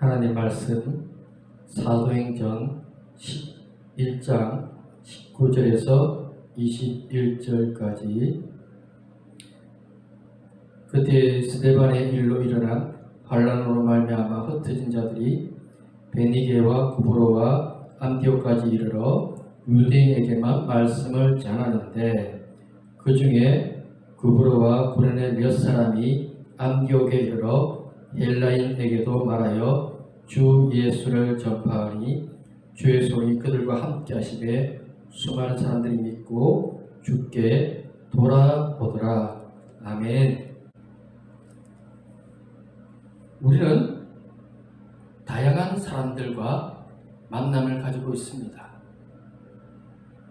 하나님 말씀 사도행전 11장 19절에서 21절까지 그때 스데반의 일로 일어난 환난으로 말미암아 흩어진 자들이 베니게와 구브로와 안디옥까지 이르러 유대인에게만 말씀을 전하는데 그 중에 구브로와 구레네 몇 사람이 안디옥에 이르러 헬라인에게도 말하여 주 예수를 전파하니 주의 손이 그들과 함께 하시되 수많은 사람들이 믿고 주께 돌아오더라. 아멘. 우리는 다양한 사람들과 만남을 가지고 있습니다.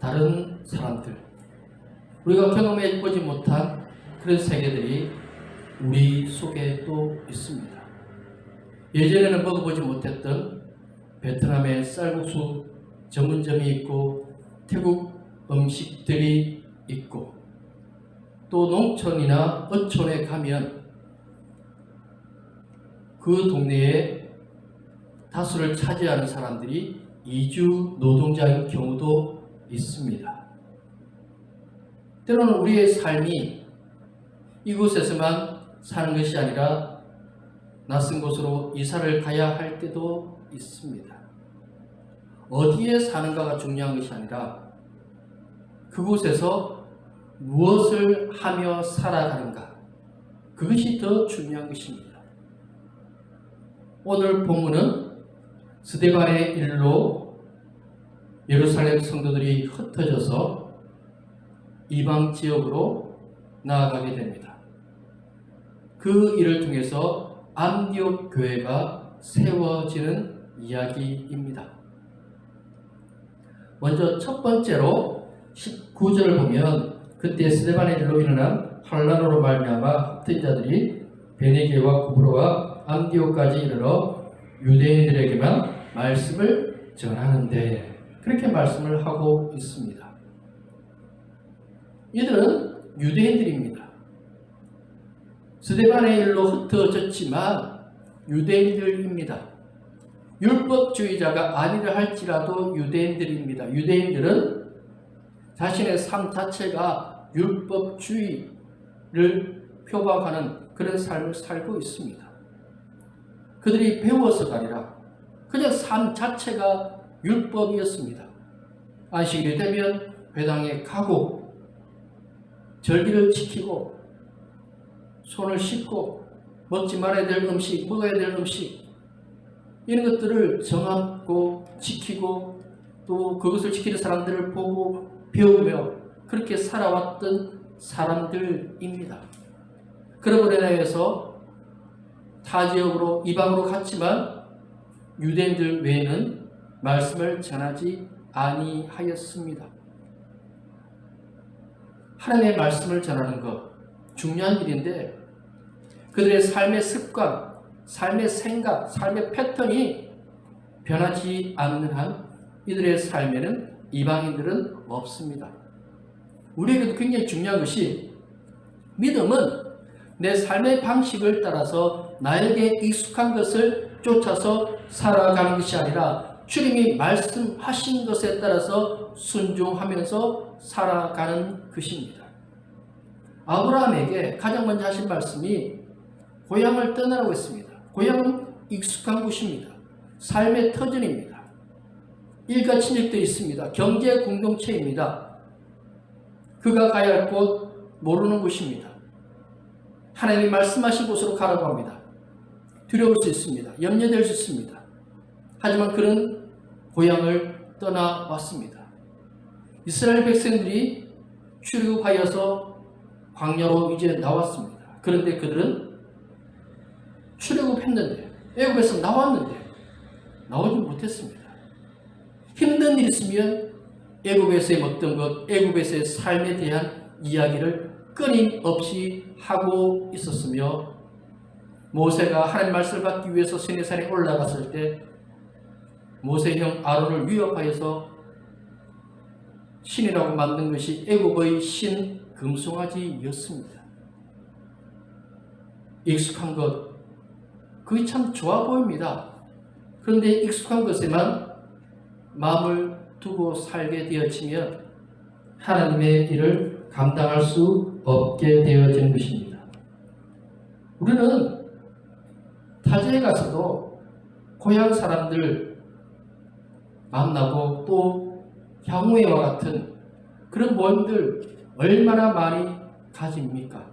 다른 사람들, 우리가 경험해 보지 못한 그런 세계들이 우리 속에 또 있습니다. 예전에는 먹어보지 못했던 베트남의 쌀국수 전문점이 있고 태국 음식들이 있고 또 농촌이나 어촌에 가면 그 동네에 다수를 차지하는 사람들이 이주 노동자인 경우도 있습니다. 때로는 우리의 삶이 이곳에서만 사는 것이 아니라 낯선 곳으로 이사를 가야 할 때도 있습니다. 어디에 사는가가 중요한 것이 아니라 그곳에서 무엇을 하며 살아가는가, 그것이 더 중요한 것입니다. 오늘 본문은 스데반의 일로 예루살렘 성도들이 흩어져서 이방 지역으로 나아가게 됩니다. 그 일을 통해서 안디옥 교회가 세워지는 이야기입니다. 먼저 첫 번째로 19절을 보면 그때 스데반의 일로 일어난 환난으로 말미암아 흩어진 자들이 베니게와 구브로와 안디옥까지 이르러 유대인들에게만 말씀을 전하는데 그렇게 말씀을 하고 있습니다. 이들은 유대인들입니다. 스데반의 일로 흩어졌지만 유대인들입니다. 율법주의자가 아니라 할지라도 유대인들입니다. 유대인들은 자신의 삶 자체가 율법주의를 표방하는 그런 삶을 살고 있습니다. 그들이 배워서가 아니라 그냥 삶 자체가 율법이었습니다. 안식일이 되면 회당에 가고 절기를 지키고 손을 씻고 먹지 말아야 될 음식, 먹어야 될 음식, 이런 것들을 정하고 지키고 또 그것을 지키는 사람들을 보고 배우며 그렇게 살아왔던 사람들입니다. 그러므로 인하여서 타 지역으로 이방으로 갔지만 유대인들 외에는 말씀을 전하지 아니하였습니다. 하나님의 말씀을 전하는 것 중요한 일인데 그들의 삶의 습관, 삶의 생각, 삶의 패턴이 변하지 않는 한 이들의 삶에는 이방인들은 없습니다. 우리에게도 굉장히 중요한 것이 믿음은 내 삶의 방식을 따라서 나에게 익숙한 것을 쫓아서 살아가는 것이 아니라 주님이 말씀하신 것에 따라서 순종하면서 살아가는 것입니다. 아브라함에게 가장 먼저 하신 말씀이 고향을 떠나라고 했습니다. 고향은 익숙한 곳입니다. 삶의 터전입니다. 일가 친척도 있습니다. 경제 공동체입니다. 그가 가야 할 곳 모르는 곳입니다. 하나님이 말씀하신 곳으로 가라고 합니다. 두려울 수 있습니다. 염려될 수 있습니다. 하지만 그는 고향을 떠나왔습니다. 이스라엘 백성들이 출애굽하여서 광야로 이제 나왔습니다. 그런데 그들은 출애굽했는데 애굽에서 나왔는데 나오지 못했습니다. 힘든 일이 있으면 애굽에서의 어떤 것, 애굽에서의 삶에 대한 이야기를 끊임없이 하고 있었으며 모세가 하나님 말씀을 받기 위해서 시내산에 올라갔을 때 모세 형 아론을 위협하여서 신이라고 만든 것이 애굽의 신 금송아지였습니다. 익숙한 것, 그게 참 좋아 보입니다. 그런데 익숙한 것에만 마음을 두고 살게 되어지면 하나님의 일을 감당할 수 없게 되어지는 것입니다. 우리는 타지에 가서도 고향 사람들 만나고 또 향후회와 같은 그런 모임들 얼마나 많이 가집니까?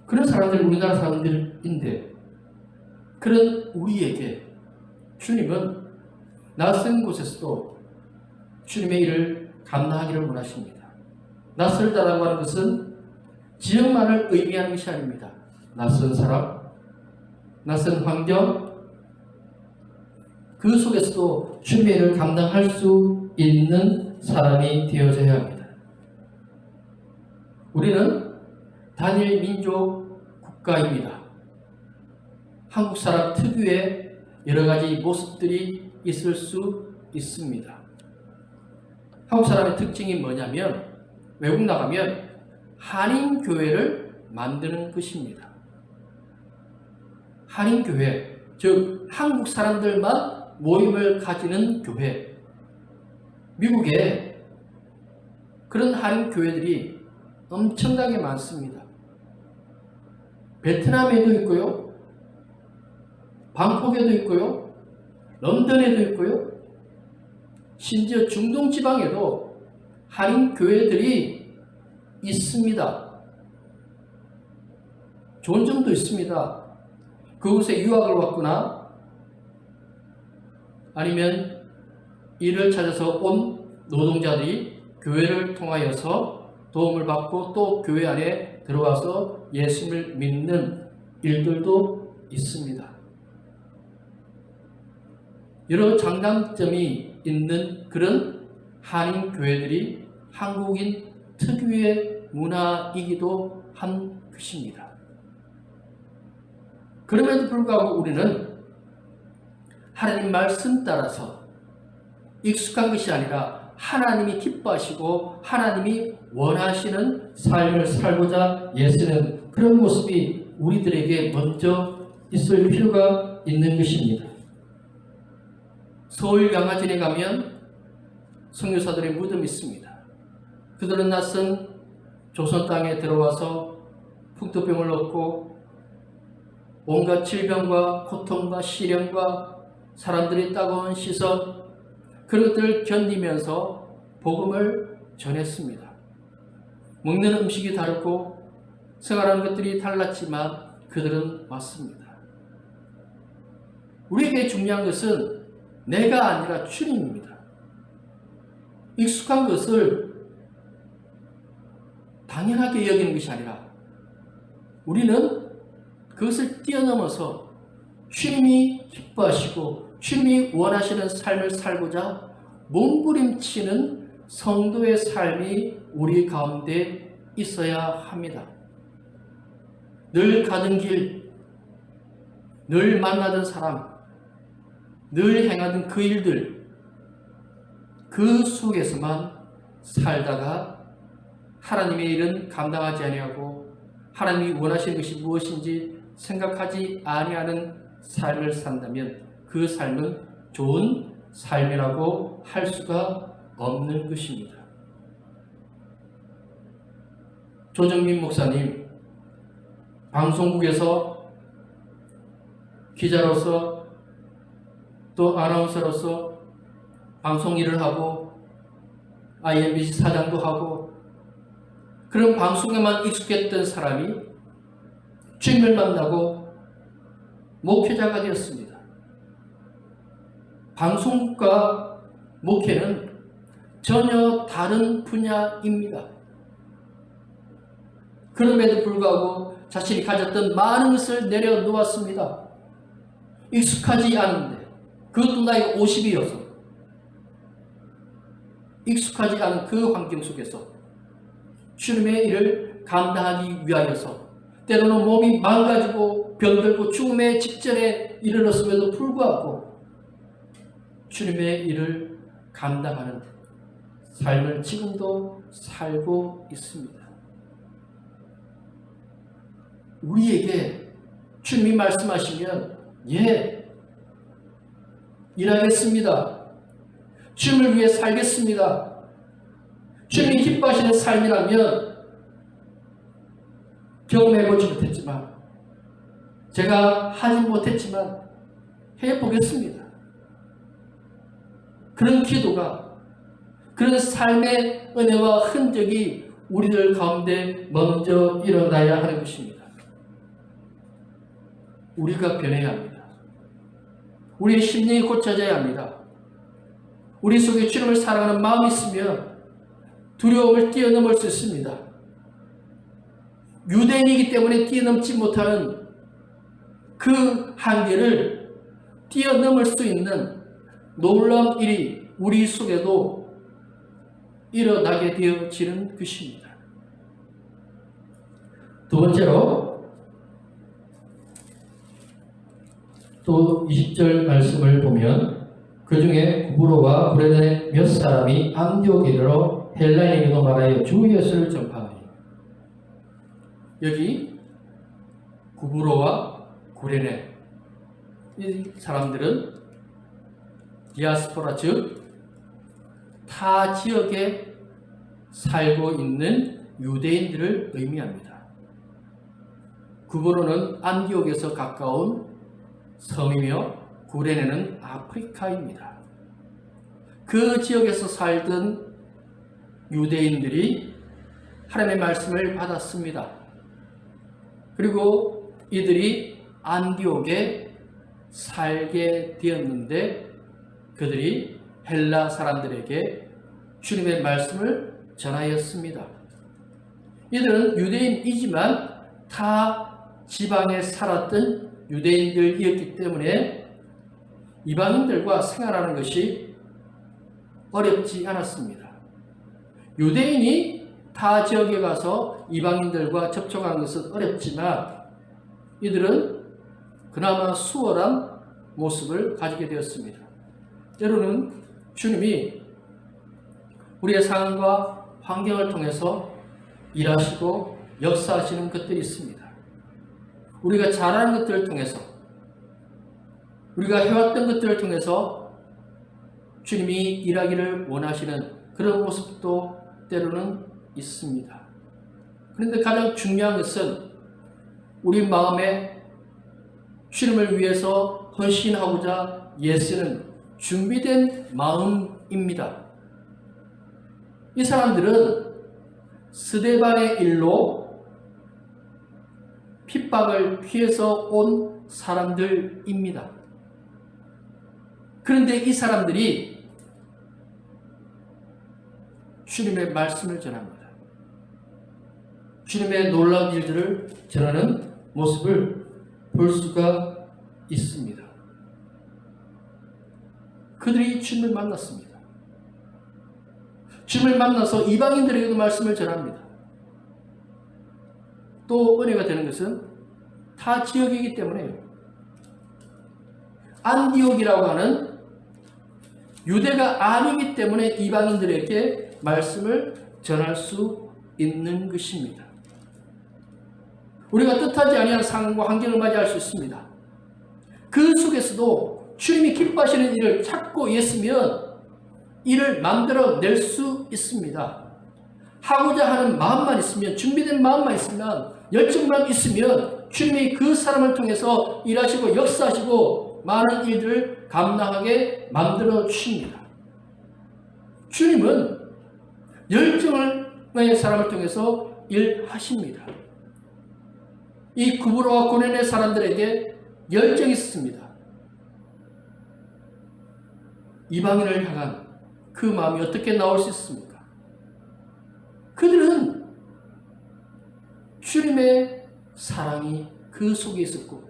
그런 사람들 우리나라 사람들인데 그런 우리에게 주님은 낯선 곳에서도 주님의 일을 감당하기를 원하십니다. 낯설다라고 하는 것은 지역만을 의미하는 것이 아닙니다. 낯선 사람, 낯선 환경, 그 속에서도 주님의 일을 감당할 수 있는 사람이 되어져야 합니다. 우리는 단일 민족 국가입니다. 한국 사람 특유의 여러 가지 모습들이 있을 수 있습니다. 한국 사람의 특징이 뭐냐면 외국 나가면 한인교회를 만드는 것입니다. 한인교회, 즉 한국 사람들만 모임을 가지는 교회. 미국에 그런 한인교회들이 엄청나게 많습니다. 베트남에도 있고요. 방콕에도 있고요. 런던에도 있고요. 심지어 중동 지방에도 한인교회들이 있습니다. 좋은 점도 있습니다. 그곳에 유학을 왔거나 아니면 일을 찾아서 온 노동자들이 교회를 통하여서 도움을 받고 또 교회 안에 들어와서 예수를 믿는 일들도 있습니다. 여러 장단점이 있는 그런 한인 교회들이 한국인 특유의 문화이기도 한 것입니다. 그럼에도 불구하고 우리는 하나님 말씀 따라서 익숙한 것이 아니라 하나님이 기뻐하시고 하나님이 원하시는 삶을 살고자 애쓰는 그런 모습이 우리들에게 먼저 있을 필요가 있는 것입니다. 서울 양화진에 가면 선교사들의 무덤이 있습니다. 그들은 낯선 조선 땅에 들어와서 풍토병을 얻고 온갖 질병과 고통과 시련과 사람들이 따가운 시선 그런 것들을 견디면서 복음을 전했습니다. 먹는 음식이 다르고 생활하는 것들이 달랐지만 그들은 왔습니다. 우리에게 중요한 것은 내가 아니라 주님입니다. 익숙한 것을 당연하게 여기는 것이 아니라 우리는 그것을 뛰어넘어서 주님이 기뻐하시고 주님이 원하시는 삶을 살고자 몸부림치는 성도의 삶이 우리 가운데 있어야 합니다. 늘 가는 길, 늘 만나던 사람, 늘 행하던 그 일들, 그 속에서만 살다가 하나님의 일은 감당하지 아니하고 하나님이 원하시는 것이 무엇인지 생각하지 아니하는 삶을 산다면 그 삶은 좋은 삶이라고 할 수가 없는 것입니다. 조정민 목사님, 방송국에서 기자로서 또 아나운서로서 방송 일을 하고 IMBC 사장도 하고 그런 방송에만 익숙했던 사람이 주님을 만나고 목회자가 되었습니다. 방송국과 목회는 전혀 다른 분야입니다. 그럼에도 불구하고 자신이 가졌던 많은 것을 내려놓았습니다. 익숙하지 않은데 그것도 나이가 50이어서 익숙하지 않은 그 환경 속에서 주님의 일을 감당하기 위하여서 때로는 몸이 망가지고 병들고 죽음의 직전에 이르렀음에도 불구하고 주님의 일을 감당하는 삶을 지금도 살고 있습니다. 우리에게 주님이 말씀하시면 일하겠습니다. 주님을 위해 살겠습니다. 주님이 기뻐하시는 삶이라면 경험해보지 못했지만, 제가 하지 못했지만 해보겠습니다. 그런 기도가, 그런 삶의 은혜와 흔적이 우리들 가운데 먼저 일어나야 하는 것입니다. 우리가 변해야 합니다. 우리의 심령이 고쳐져야 합니다. 우리 속에 주님을 사랑하는 마음이 있으면 두려움을 뛰어넘을 수 있습니다. 유대인이기 때문에 뛰어넘지 못하는 그 한계를 뛰어넘을 수 있는 놀라운 일이 우리 속에도 일어나게 되어지는 것입니다. 두 번째로, 또 20절 말씀을 보면 그 중에 구브로와 구레네 몇 사람이 안디오게로 헬라인에게도 말하여 주 예수를 전파하니. 여기 구브로와 구레네, 이 사람들은 디아스포라, 즉 타 지역에 살고 있는 유대인들을 의미합니다. 구브로는 안디옥에서 가까운 섬이며 구레네는 아프리카입니다. 그 지역에서 살던 유대인들이 하나님의 말씀을 받았습니다. 그리고 이들이 안디옥에 살게 되었는데, 그들이 헬라 사람들에게 주님의 말씀을 전하였습니다. 이들은 유대인이지만 타 지방에 살았던 유대인들이었기 때문에 이방인들과 생활하는 것이 어렵지 않았습니다. 유대인이 타 지역에 가서 이방인들과 접촉하는 것은 어렵지만 이들은 그나마 수월한 모습을 가지게 되었습니다. 때로는 주님이 우리의 상황과 환경을 통해서 일하시고 역사하시는 것들이 있습니다. 우리가 잘하는 것들을 통해서, 우리가 해왔던 것들을 통해서 주님이 일하기를 원하시는 그런 모습도 때로는 있습니다. 그런데 가장 중요한 것은 우리 마음에 주님을 위해서 헌신하고자 애쓰는 준비된 마음입니다. 이 사람들은 스데반의 일로 핍박을 피해서 온 사람들입니다. 그런데 이 사람들이 주님의 말씀을 전합니다. 주님의 놀라운 일들을 전하는 모습을 볼 수가 있습니다. 그들이 주님을 만났습니다. 주님을 만나서 이방인들에게도 말씀을 전합니다. 또 은혜가 되는 것은 타 지역이기 때문에요. 안디옥이라고 하는 유대가 아니기 때문에 이방인들에게 말씀을 전할 수 있는 것입니다. 우리가 뜻하지 아니한 상황과 환경을 맞이할 수 있습니다. 그 속에서도 주님이 기뻐하시는 일을 찾고 있으면 일을 만들어낼 수 있습니다. 하고자 하는 마음만 있으면, 준비된 마음만 있으면, 열정만 있으면 주님이 그 사람을 통해서 일하시고 역사하시고 많은 일들을 감당하게 만들어 주십니다. 주님은 열정의 사람을 통해서 일하십니다. 이 구브로와 고레네 사람들에게 열정이 있습니다. 이방인을 향한 그 마음이 어떻게 나올 수 있습니까? 그들은 주님의 사랑이 그 속에 있었고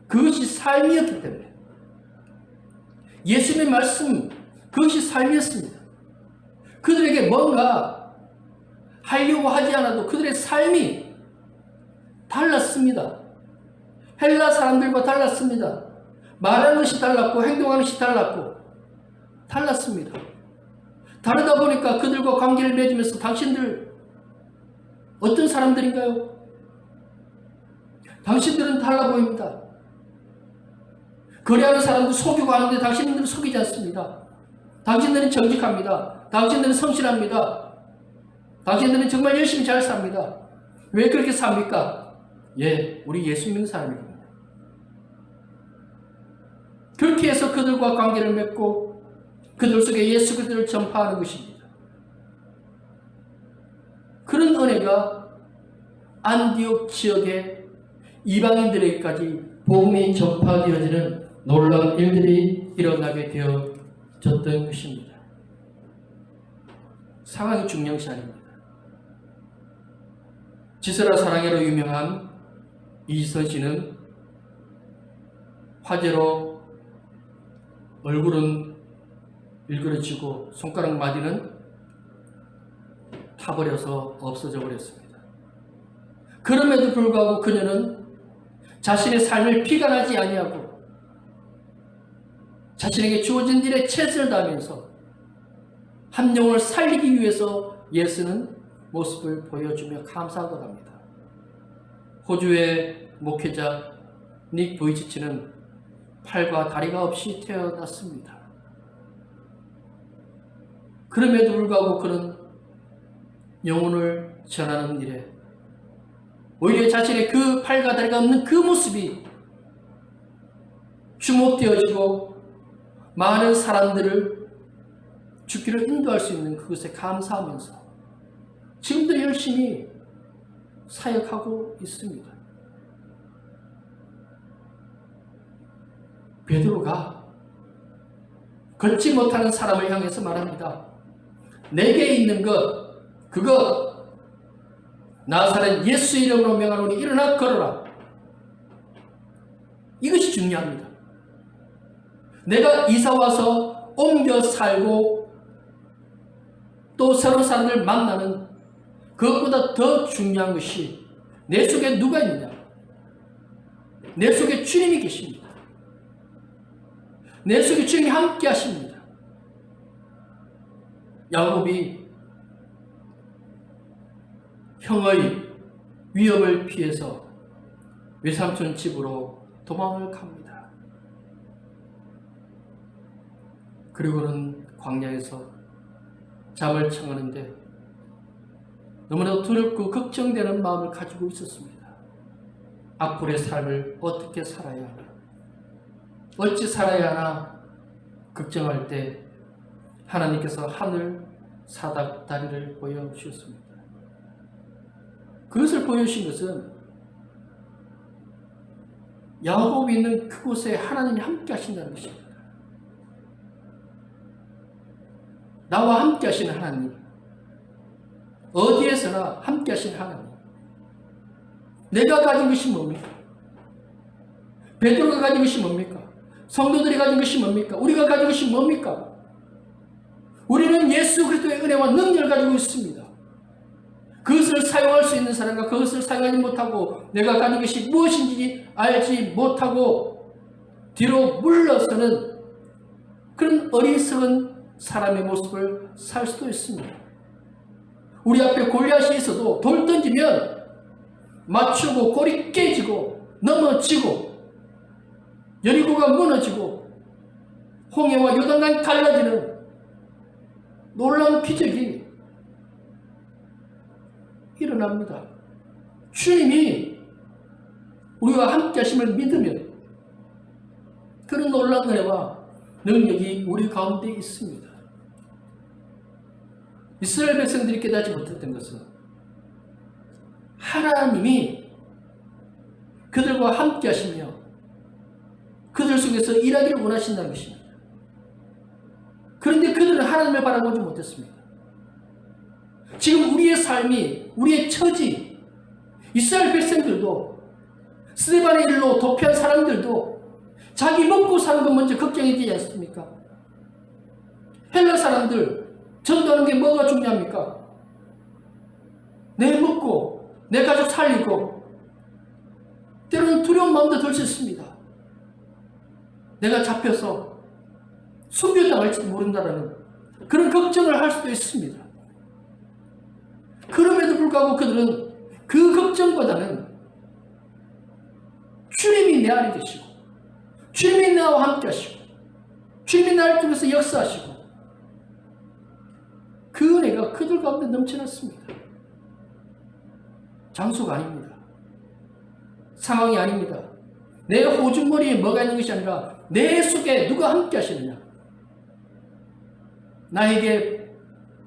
그것이 삶이었기 때문에, 예수님의 말씀, 그것이 삶이었습니다. 그들에게 뭔가 하려고 하지 않아도 그들의 삶이 달랐습니다. 헬라 사람들과 달랐습니다. 말하는 것이 달랐고 행동하는 것이 달랐습니다. 다르다 보니까 그들과 관계를 맺으면서 당신들 어떤 사람들인가요? 당신들은 달라 보입니다. 거래하는 사람들 속이고 하는데 당신들은 속이지 않습니다. 당신들은 정직합니다. 당신들은 성실합니다. 당신들은 정말 열심히 잘 삽니다. 왜 그렇게 삽니까? 예, 우리 예수 믿는 사람입니다. 그렇게 해서 그들과 관계를 맺고 그들 속에 예수 그리스도를 전파하는 것입니다. 그런 은혜가 안디옥 지역의 이방인들에게까지 복음이 전파되어지는 놀라운 일들이 일어나게 되어졌던 것입니다. 상황이 중요한 것이 아닙니다. 지스라 사랑해로 유명한 이지선 씨는 화재로 얼굴은 일그러지고 손가락 마디는 타버려서 없어져 버렸습니다. 그럼에도 불구하고 그녀는 자신의 삶을 비관하지 아니하고 자신에게 주어진 일에 최선을 다하면서 한 영혼을 살리기 위해서 애쓰는 모습을 보여주며 감사하고 갑니다. 호주의 목회자 닉 보이치치는 팔과 다리가 없이 태어났습니다. 그럼에도 불구하고 그는 영혼을 전하는 일에 오히려 자신의 그 팔과 다리가 없는 그 모습이 주목되어지고 많은 사람들을 죽기를 인도할 수 있는 그것에 감사하면서 지금도 열심히 사역하고 있습니다. 베드로가 걷지 못하는 사람을 향해서 말합니다. 내게 있는 것 그거 나사렛 예수 이름으로 명하노니 일어나 걸어라. 이것이 중요합니다. 내가 이사와서 옮겨 살고 또 새로운 사람들 만나는 그것보다 더 중요한 것이 내 속에 누가 있느냐. 내 속에 주님이 계십니다. 내 속에 주님이 함께 하십니다. 야곱이 형의 위협을 피해서 외삼촌 집으로 도망을 갑니다. 그리고는 광야에서 잠을 청하는데 너무나도 두렵고 걱정되는 마음을 가지고 있었습니다. 앞으로의 삶을 어떻게 살아야 하나, 어찌 살아야 하나 걱정할 때 하나님께서 하늘 사닥다리를 보여주셨습니다. 그것을 보여주신 것은 야곱이 있는 그곳에 하나님이 함께 하신다는 것입니다. 나와 함께 하시는 하나님, 어디에서나 함께 하시는 하나님. 내가 가진 것이 뭡니까? 베드로가 가진 것이 뭡니까? 성도들이 가진 것이 뭡니까? 우리가 가진 것이 뭡니까? 우리는 예수 그리스도의 은혜와 능력을 가지고 있습니다. 그것을 사용할 수 있는 사람과 그것을 사용하지 못하고 내가 가진 것이 무엇인지 알지 못하고 뒤로 물러서는 그런 어리석은 사람의 모습을 살 수도 있습니다. 우리 앞에 골리앗이 있어도 돌 던지면 맞추고 골이 깨지고 넘어지고 여리고가 무너지고 홍해와 요단강이 갈라지는 놀라운 기적이 일어납니다. 주님이 우리와 함께 하심을 믿으면 그런 놀라운 은혜와 능력이 우리 가운데 있습니다. 이스라엘 백성들이 깨닫지 못했던 것은 하나님이 그들과 함께 하시며 그들 속에서 일하기를 원하신다는 것입니다. 그런데 그들은 하나님을 바라보지 못했습니다. 지금 우리의 삶이, 우리의 처지, 이스라엘 백성들도 스데반의 일로 도피한 사람들도 자기 먹고 사는 것 먼저 걱정이 되지 않습니까? 헬라 사람들 전도하는 게 뭐가 중요합니까? 내 먹고 내 가족 살리고 때로는 두려운 마음도 들 수 있습니다. 내가 잡혀서 순교당할지도 모른다는 그런 걱정을 할 수도 있습니다. 그럼에도 불구하고 그들은 그 걱정보다는 주님이 내 안에 계시고 주님이 나와 함께 하시고 주님이 나를 통해서 역사하시고 그 은혜가 그들 가운데 넘쳐났습니다. 장소가 아닙니다. 상황이 아닙니다. 내 호주머니에 뭐가 있는 것이 아니라 내 속에 누가 함께 하시느냐. 나에게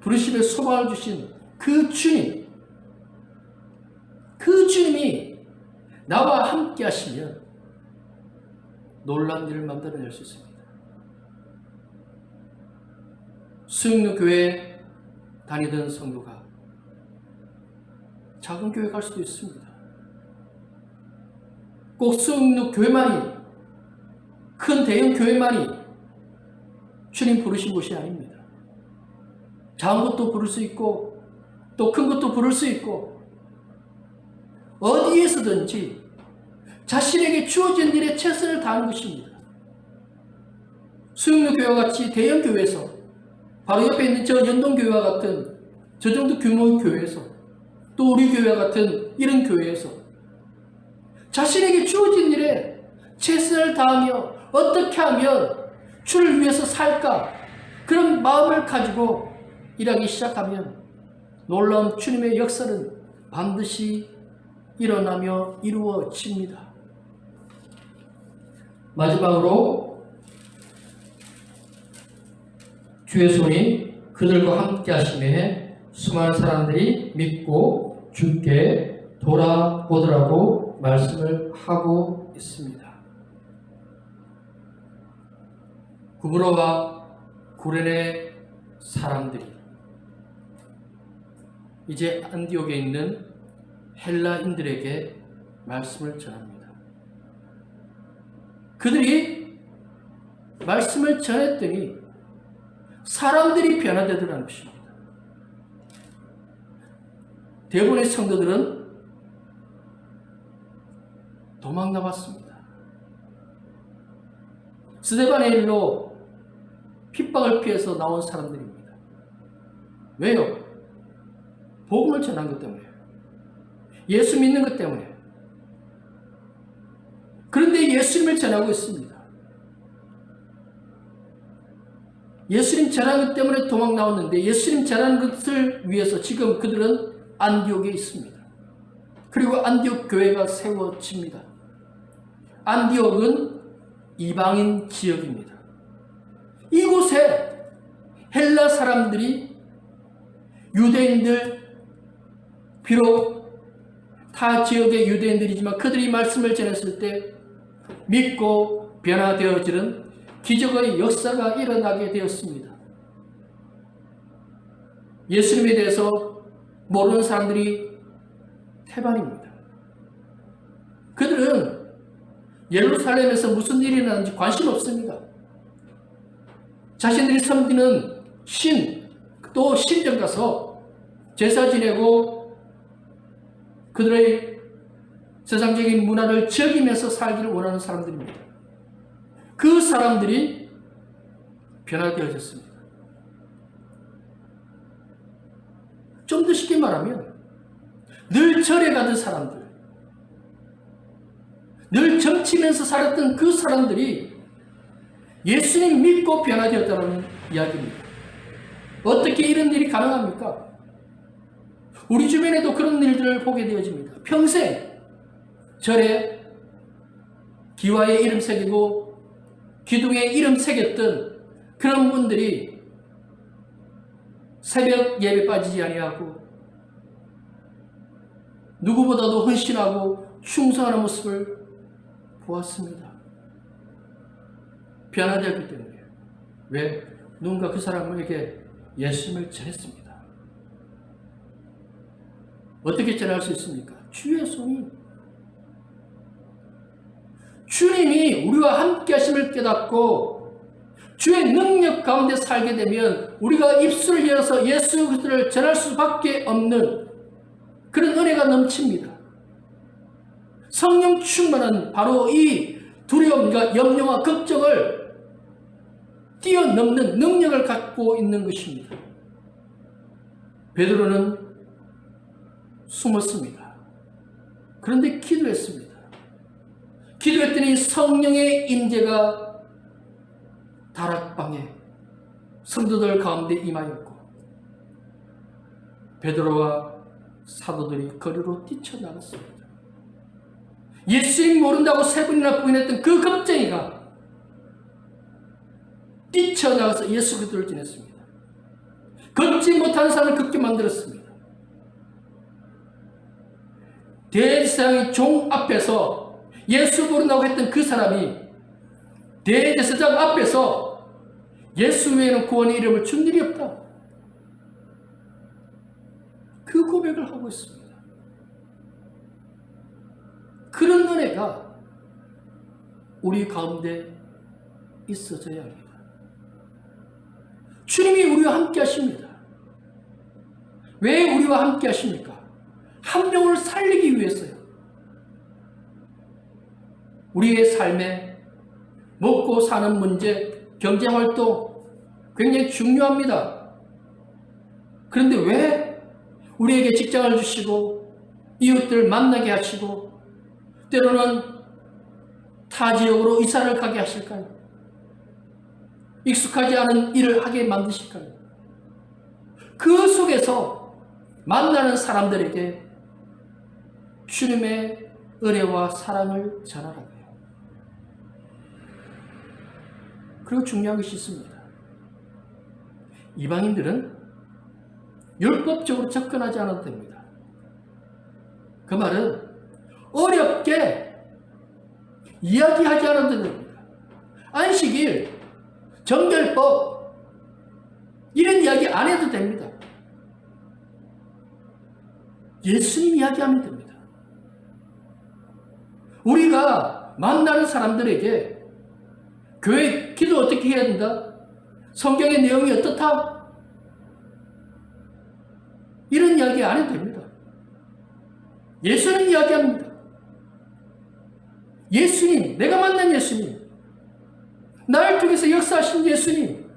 부르심의 소망을 주신 그 주님, 그 주님이 나와 함께 하시면 놀라운 일을 만들어낼 수 있습니다. 수영로 교회 다니던 성도가 작은 교회 갈 수도 있습니다. 꼭 수영로 교회만이, 큰 대형 교회만이 주님 부르신 곳이 아닙니다. 작은 것도 부를 수 있고 또 큰 것도 부를 수 있고 어디에서든지 자신에게 주어진 일에 최선을 다하는 것입니다. 수영로 교회와 같이 대형 교회에서 바로 옆에 있는 저 연동교회와 같은 저 정도 규모의 교회에서 또 우리 교회와 같은 이런 교회에서 자신에게 주어진 일에 최선을 다하며 어떻게 하면 주를 위해서 살까 그런 마음을 가지고 일하기 시작하면 놀라운 주님의 역사는 반드시 일어나며 이루어집니다. 마지막으로 주의 손이 그들과 함께 하심에 수많은 사람들이 믿고 주께 돌아오더라고 말씀을 하고 있습니다. 구브로와 구레네 사람들이 이제 안디옥에 있는 헬라인들에게 말씀을 전합니다. 그들이 말씀을 전했더니 사람들이 변화되더라는 것입니다. 대부분의 성도들은 도망 나왔습니다. 스데반의 일로 핍박을 피해서 나온 사람들입니다. 왜요? 복음을 전한 것 때문에, 예수 믿는 것 때문에. 그런데 예수님을 전하고 있습니다. 예수님 전하는 것 때문에 도망 나왔는데 예수님 전하는 것을 위해서 지금 그들은 안디옥에 있습니다. 그리고 안디옥 교회가 세워집니다. 안디옥은 이방인 지역입니다. 이곳에 헬라 사람들이 유대인들, 비록 타 지역의 유대인들이지만 그들이 말씀을 전했을 때 믿고 변화되어지는 기적의 역사가 일어나게 되었습니다. 예수님에 대해서 모르는 사람들이 태반입니다. 그들은 예루살렘에서 무슨 일이 일어나는지 관심 없습니다. 자신들이 섬기는 신, 또 신전 가서 제사 지내고 그들의 세상적인 문화를 즐기면서 살기를 원하는 사람들입니다. 그 사람들이 변화되어졌습니다. 좀 더 쉽게 말하면 늘 절에 가던 사람들, 늘 점치면서 살았던 그 사람들이 예수님 믿고 변화되었다는 이야기입니다. 어떻게 이런 일이 가능합니까? 우리 주변에도 그런 일들을 보게 되어집니다. 평생 절에 기와에 이름 새기고 기둥에 이름 새겼던 그런 분들이 새벽 예배 빠지지 아니하고 누구보다도 헌신하고 충성하는 모습을 보았습니다. 변화되었기 때문에. 왜? 누군가 그 사람에게 예수님을 전했습니다. 어떻게 전할 수 있습니까? 주의 손이, 주님이 우리와 함께 하심을 깨닫고 주의 능력 가운데 살게 되면 우리가 입술을 열어서 예수 그리스도를 전할 수밖에 없는 그런 은혜가 넘칩니다. 성령 충만은 바로 이 두려움과 염려와 걱정을 뛰어넘는 능력을 갖고 있는 것입니다. 베드로는 숨었습니다. 그런데 기도했습니다. 기도했더니 성령의 임재가 다락방에 성도들 가운데 임하였고 베드로와 사도들이 거리로 뛰쳐나갔습니다. 예수님 모른다고 3번이나 부인했던 그 겁쟁이가 뛰쳐나가서 예수 그리스도를 지냈습니다. 걷지 못한 사람을 걷게 만들었습니다. 대제사장의 종 앞에서 예수 모른다고 했던 그 사람이 대제사장 앞에서 예수 외에는 구원의 이름을 준 일이 없다. 그 고백을 하고 있습니다. 그런 은혜가 우리 가운데 있어져야 합니다. 주님이 우리와 함께 하십니다. 왜 우리와 함께 하십니까? 한 영혼을 살리기 위해서요. 우리의 삶에 먹고 사는 문제, 경제활동 굉장히 중요합니다. 그런데 왜 우리에게 직장을 주시고 이웃들 만나게 하시고 때로는 타 지역으로 이사를 가게 하실까요? 익숙하지 않은 일을 하게 만드실까요? 그 속에서 만나는 사람들에게 주님의 은혜와 사랑을 전하라고요. 그리고 중요한 것이 있습니다. 이방인들은 율법적으로 접근하지 않아도 됩니다. 그 말은 어렵게 이야기하지 않아도 됩니다. 안식일, 정결법 이런 이야기 안 해도 됩니다. 예수님 이야기하면 됩니다. 우리가 만나는 사람들에게 교회 기도 어떻게 해야 된다? 성경의 내용이 어떻다? 이런 이야기 안 해도 됩니다. 예수님 이야기합니다. 예수님, 내가 만난 예수님, 나를 통해서 역사하신 예수님,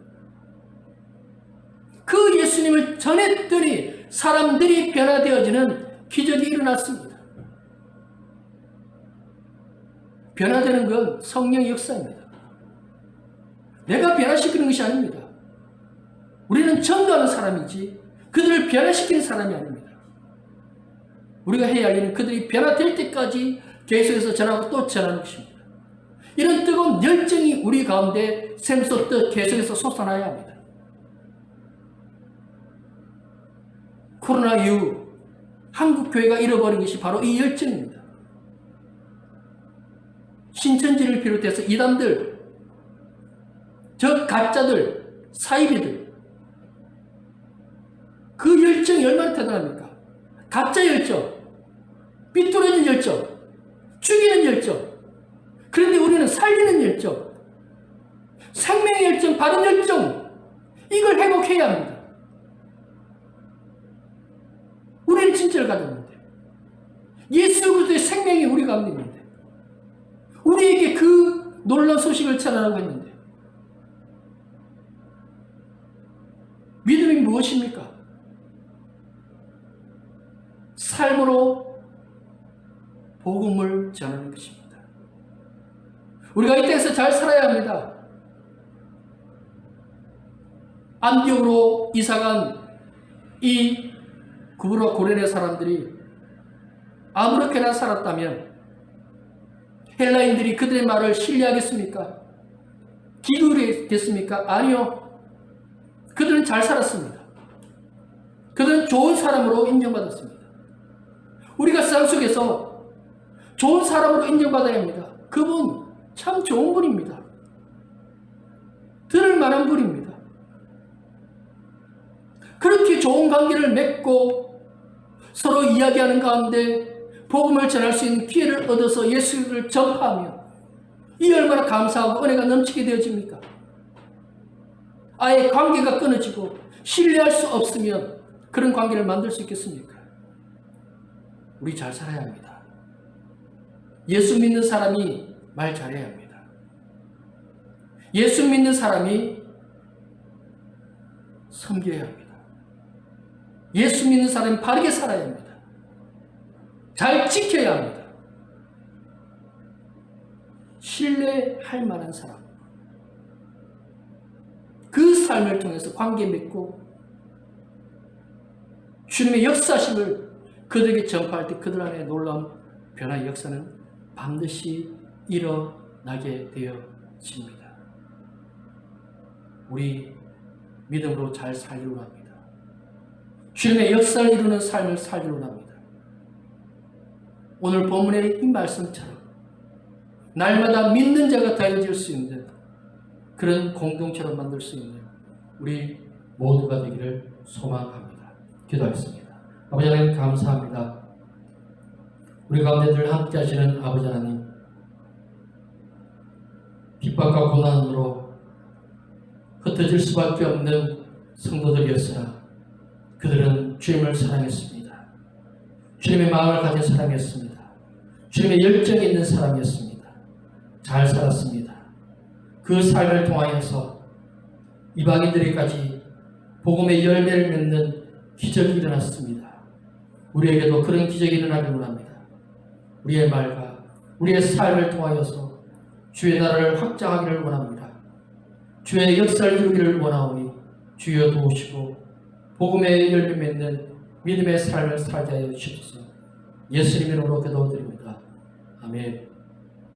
그 예수님을 전했더니 사람들이 변화되어지는 기적이 일어났습니다. 변화되는 건 성령의 역사입니다. 내가 변화시키는 것이 아닙니다. 우리는 전도하는 사람이지 그들을 변화시키는 사람이 아닙니다. 우리가 해야 할 일은 그들이 변화될 때까지 계속해서 전하고 또 전하는 것입니다. 이런 뜨거운 열정이 우리 가운데 샘솟듯 계속해서 솟아나야 합니다. 코로나 이후 한국 교회가 잃어버린 것이 바로 이 열정입니다. 신천지를 비롯해서 이단들, 저 가짜들, 사이비들, 그 열정이 얼마나 대단합니까? 가짜 열정, 삐뚤어진 열정, 죽이는 열정. 그런데 우리는 살리는 열정, 생명의 열정, 바른 열정, 이걸 회복해야 합니다. 우리는 진짜를 가졌는데, 예수 그리스도의 생명이 우리 가운데 있는데, 우리에게 그 놀라운 소식을 전하라고 했는데, 믿음이 무엇입니까? 삶으로 복음을 전하는 것입니다. 우리가 이 땅에서 잘 살아야 합니다. 안디옥으로 이사간 이 구브라 고레네 사람들이 아무렇게나 살았다면 헬라인들이 그들의 말을 신뢰하겠습니까? 기울이겠습니까? 아니요. 그들은 잘 살았습니다. 그들은 좋은 사람으로 인정받았습니다. 우리가 세상 속에서 좋은 사람으로 인정받아야 합니다. 그분 참 좋은 분입니다. 들을 만한 분입니다. 그렇게 좋은 관계를 맺고 서로 이야기하는 가운데 복음을 전할 수 있는 기회를 얻어서 예수를 전파하며 이 얼마나 감사하고 은혜가 넘치게 되어집니까? 아예 관계가 끊어지고 신뢰할 수 없으면 그런 관계를 만들 수 있겠습니까? 우리 잘 살아야 합니다. 예수 믿는 사람이 말 잘해야 합니다. 예수 믿는 사람이 섬겨야 합니다. 예수 믿는 사람이 바르게 살아야 합니다. 잘 지켜야 합니다. 신뢰할 만한 사람, 그 삶을 통해서 관계 맺고 주님의 역사심을 그들에게 전파할 때 그들 안에 놀라운 변화의 역사는 반드시 일어나게 되어집니다. 우리 믿음으로 잘 살기로 합니다. 주님의 역사를 이루는 삶을 살기로 합니다. 오늘 본문의 이 말씀처럼 날마다 믿는 자가 되어질 수 있는 그런 공동체로 만들 수 있는 우리 모두가 되기를 소망합니다. 기도하겠습니다. 아버지 하나님 감사합니다. 우리 가운데 늘 함께 하시는 아버지 하나님, 핍박과 고난으로 흩어질 수밖에 없는 성도들이었으나 그들은 주님을 사랑했습니다. 주님의 마음을 가진 사람이었습니다. 주님의 열정이 있는 사람이었습니다. 잘 살았습니다. 그 삶을 통하여서 이방인들에게까지 복음의 열매를 맺는 기적이 일어났습니다. 우리에게도 그런 기적이 일어나길 원합니다. 우리의 말과 우리의 삶을 통하여서 주의 나라를 확장하기를 원합니다. 주의 역사를 이루기를 원하오니 주여 도우시고 복음의 열매 맺는 믿음의 삶을 살게 하여 주옵소서. 예수님 이름으로 기도드립니다. 아멘.